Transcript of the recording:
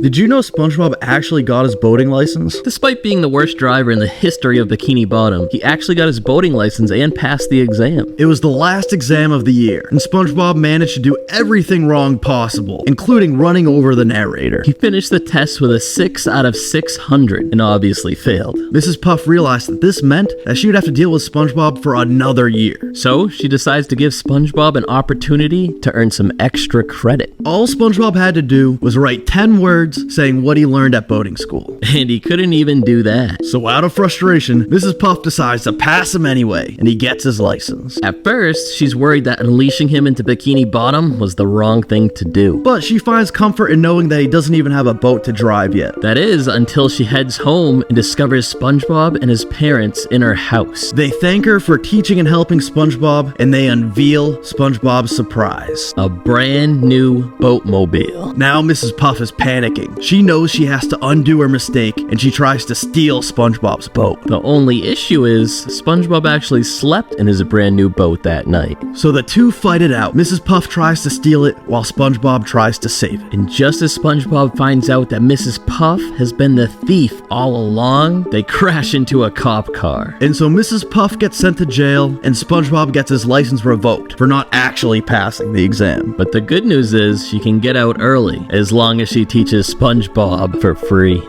Did you know SpongeBob actually got his boating license? Despite being the worst driver in the history of Bikini Bottom, he actually got his boating license and passed the exam. It was the last exam of the year, and SpongeBob managed to do everything wrong possible, including running over the narrator. He finished the test with a 6 out of 600 and obviously failed. Mrs. Puff realized that this meant that she would have to deal with SpongeBob for another year. So she decides to give SpongeBob an opportunity to earn some extra credit. All SpongeBob had to do was write 10 words saying what he learned at boating school. And he couldn't even do that. So out of frustration, Mrs. Puff decides to pass him anyway, and he gets his license. At first, she's worried that unleashing him into Bikini Bottom was the wrong thing to do. But she finds comfort in knowing that he doesn't even have a boat to drive yet. That is, until she heads home and discovers SpongeBob and his parents in her house. They thank her for teaching and helping SpongeBob, and they unveil SpongeBob's surprise. A brand new boatmobile. Now Mrs. Puff is panicking. She knows she has to undo her mistake, and she tries to steal SpongeBob's boat. The only issue is, SpongeBob actually slept in his brand new boat that night. So the two fight it out. Mrs. Puff tries to steal it, while SpongeBob tries to save it. And just as SpongeBob finds out that Mrs. Puff has been the thief all along, they crash into a cop car. And so Mrs. Puff gets sent to jail, and SpongeBob gets his license revoked for not actually passing the exam. But the good news is, she can get out early, as long as she teaches SpongeBob for free.